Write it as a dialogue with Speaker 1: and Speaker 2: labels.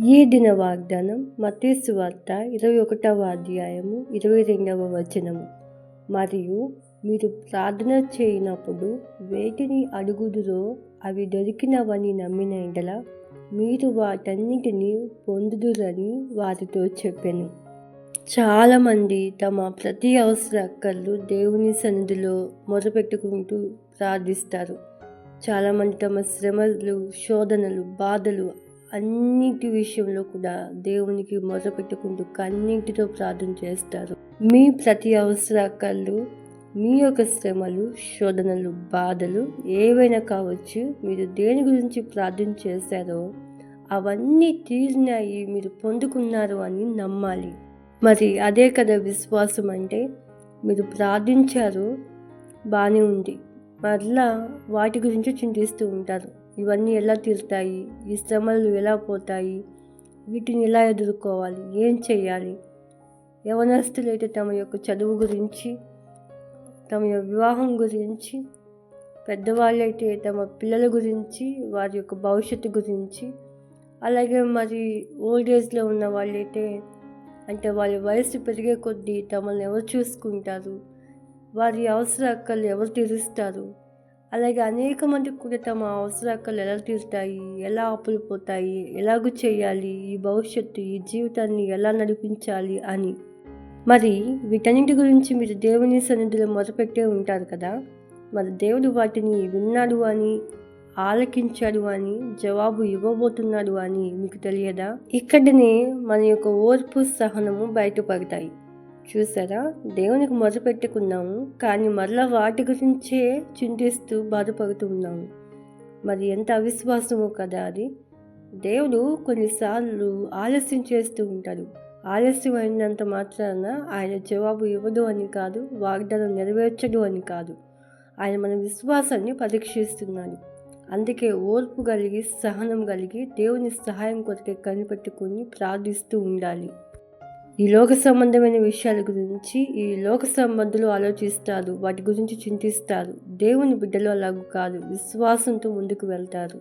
Speaker 1: ఈ దిన వాగ్దానం మత్తయి సువార్త 21వ అధ్యాయము 22వ వచనము. మరియు మీరు ప్రార్థన చేయనప్పుడు వేటిని అడుగుదురో అవి దొరికినవని నమ్మిన ఎడల మీరు వాటన్నిటిని పొందుదురని వారితో చెప్పెను. చాలామంది తమ ప్రతి అవసర అక్కర్లు దేవుని సన్నిధిలో మొరపెట్టుకుంటూ ప్రార్థిస్తారు. చాలామంది తమ శ్రమలు, శోధనలు, బాధలు అన్నిటి విషయంలో కూడా దేవునికి మొరపెట్టుకుంటూ కన్నీటితో ప్రార్థన చేస్తారు. మీ ప్రతి అవసరాలు, మీ యొక్క శ్రమలు, శోధనలు, బాధలు ఏవైనా కావచ్చు, మీరు దేని గురించి ప్రార్థన చేశారో అవన్నీ తీరినాయి, మీరు పొందుకున్నారు అని నమ్మాలి. మరి అదే కదా విశ్వాసం అంటే. మీరు ప్రార్థించారు, బాగానే ఉంది, మరలా వాటి గురించి చింతిస్తూ ఉంటారు. ఇవన్నీ ఎలా తీరుతాయి, ఈ శ్రమలు ఎలా పోతాయి, వీటిని ఎలా ఎదుర్కోవాలి, ఏం చేయాలి. యవనస్తులైతే తమ యొక్క చదువు గురించి, తమ వివాహం గురించి, పెద్దవాళ్ళైతే తమ పిల్లల గురించి, వారి యొక్క భవిష్యత్తు గురించి, అలాగే మరి ఓల్డ్ ఏజ్లో ఉన్న వాళ్ళైతే అంటే వాళ్ళ వయసు పెరిగే కొద్దీ తమను ఎవరు చూసుకుంటారు, వారి అవసరాలు ఎవరు తీరుస్తారు, అలాగే అనేక మందికి కూడా తమ అవసరాలు ఎలా తీరుతాయి, ఎలా అప్పులు పోతాయి, ఎలాగూ చేయాలి, ఈ భవిష్యత్తు, ఈ జీవితాన్ని ఎలా నడిపించాలి అని. మరి వీటన్నిటి గురించి మీరు దేవుని సన్నిధిలో మొదలుపెట్టే ఉంటారు కదా. మరి దేవుడు వాటిని విన్నాడు అని, ఆలకించాడు అని, జవాబు ఇవ్వబోతున్నాడు అని మీకు తెలియదా? ఇక్కడనే మన యొక్క ఓర్పు, సహనము బయటపడతాయి. చూసారా, దేవునికి మొదలుపెట్టుకున్నాము, కానీ మరలా వాటి గురించే చింతిస్తూ బాధపడుతున్నాము. మరి ఎంత అవిశ్వాసమో కదా అది. దేవుడు కొన్నిసార్లు ఆలస్యం చేస్తూ ఉంటాడు. ఆలస్యం అయినంత మాత్రాన ఆయన జవాబు ఇవ్వడు అని కాదు, వాగ్దానం నెరవేర్చడు అని కాదు. ఆయన మన విశ్వాసాన్ని పరీక్షిస్తున్నాడు. అందుకే ఓర్పు కలిగి, సహనం కలిగి దేవుని సహాయం కొరకే కనిపెట్టుకుని ప్రార్థిస్తూ ఉండాలి. ఈ లోక సంబంధమైన విషయాల గురించి ఈ లోక సంబంధులు ఆలోచిస్తారు, వాటి గురించి చింతిస్తారు. దేవుని బిడ్డలు అలాగూ కాదు, విశ్వాసంతో ముందుకు వెళ్తారు.